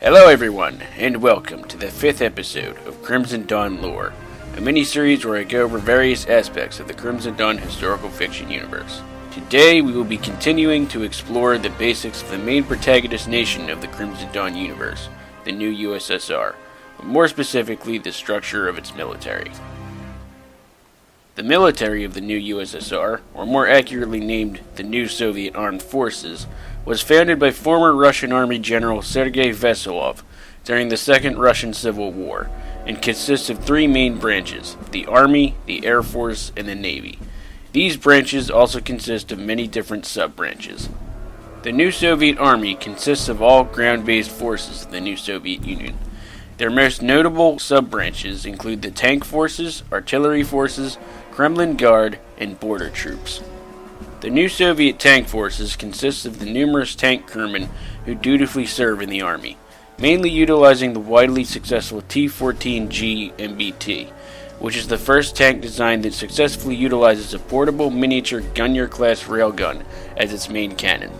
Hello everyone, and welcome to the 5th episode of Crimson Dawn Lore, a mini-series where I go over various aspects of the Crimson Dawn historical fiction universe. Today we will be continuing to explore the basics of the main protagonist nation of the Crimson Dawn universe, the new USSR, but more specifically the structure of its military. The military of the new USSR, or more accurately named the New Soviet Armed Forces, was founded by former Russian Army General Sergei Veselov during the Second Russian Civil War, and consists of three main branches: the Army, the Air Force, and the Navy. These branches also consist of many different sub-branches. The New Soviet Army consists of all ground-based forces of the new Soviet Union. Their most notable sub-branches include the tank forces, artillery forces, Kremlin Guard, and border troops. The new Soviet tank forces consist of the numerous tank crewmen who dutifully serve in the army, mainly utilizing the widely successful T-14G MBT, which is the first tank design that successfully utilizes a portable miniature Gunyar-class railgun as its main cannon.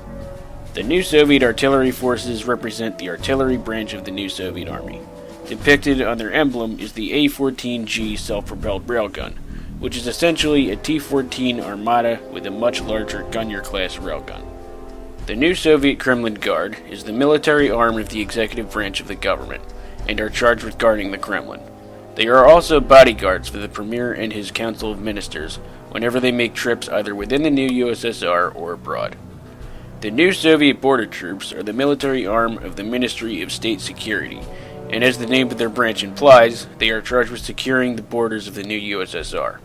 The new Soviet artillery forces represent the artillery branch of the new Soviet Army. Depicted on their emblem is the A-14G self-propelled railgun, which is essentially a T-14 Armata with a much larger Gunyar-class railgun. The new Soviet Kremlin Guard is the military arm of the executive branch of the government, and are charged with guarding the Kremlin. They are also bodyguards for the Premier and his Council of Ministers whenever they make trips either within the new USSR or abroad. The new Soviet border troops are the military arm of the Ministry of State Security, and as the name of their branch implies, they are charged with securing the borders of the new USSR.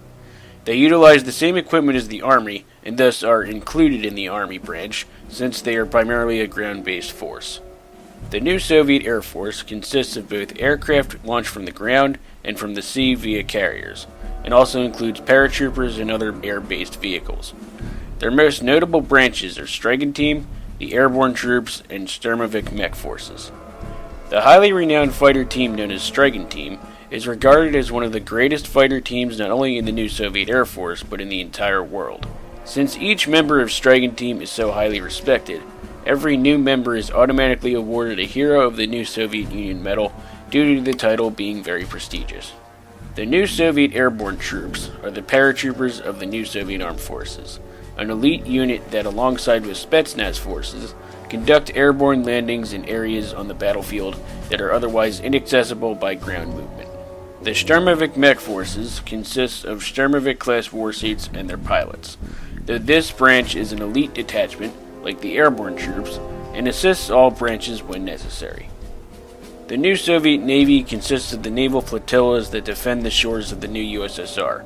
They utilize the same equipment as the Army, and thus are included in the Army branch, since they are primarily a ground-based force. The new Soviet Air Force consists of both aircraft launched from the ground and from the sea via carriers, and also includes paratroopers and other air-based vehicles. Their most notable branches are Striking Team, the Airborne Troops, and Sturmovik Mech Forces. The highly renowned fighter team known as Striking Team is regarded as one of the greatest fighter teams not only in the new Soviet Air Force, but in the entire world. Since each member of Striking Team is so highly respected, every new member is automatically awarded a Hero of the New Soviet Union medal due to the title being very prestigious. The new Soviet Airborne Troops are the paratroopers of the new Soviet Armed Forces, an elite unit that, alongside with Spetsnaz forces, conduct airborne landings in areas on the battlefield that are otherwise inaccessible by ground movement. The Sturmovik Mech Forces consists of Sturmovik-class warsuits and their pilots, though this branch is an elite detachment, like the Airborne Troops, and assists all branches when necessary. The new Soviet Navy consists of the naval flotillas that defend the shores of the new USSR,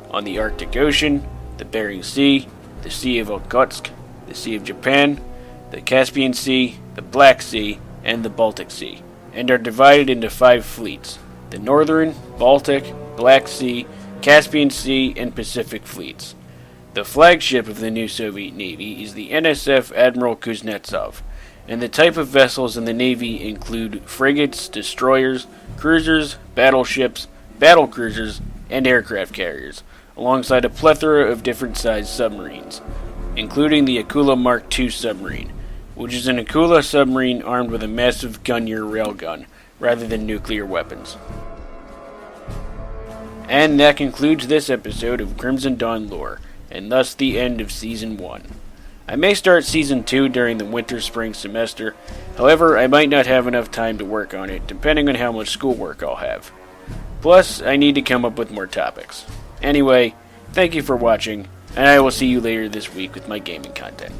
on the Arctic Ocean, the Bering Sea, the Sea of Okhotsk, the Sea of Japan, the Caspian Sea, the Black Sea, and the Baltic Sea, and are divided into 5 fleets: the Northern, Baltic, Black Sea, Caspian Sea, and Pacific fleets. The flagship of the new Soviet Navy is the NSF Admiral Kuznetsov, and the type of vessels in the Navy include frigates, destroyers, cruisers, battleships, battlecruisers, and aircraft carriers, alongside a plethora of different sized submarines, including the Akula Mark II submarine, which is an Akula submarine armed with a massive Gunyar railgun, rather than nuclear weapons. And that concludes this episode of Crimson Dawn Lore, and thus the end of Season 1. I may start Season 2 during the winter-spring semester, however I might not have enough time to work on it, depending on how much schoolwork I'll have. Plus, I need to come up with more topics. Anyway, thank you for watching, and I will see you later this week with my gaming content.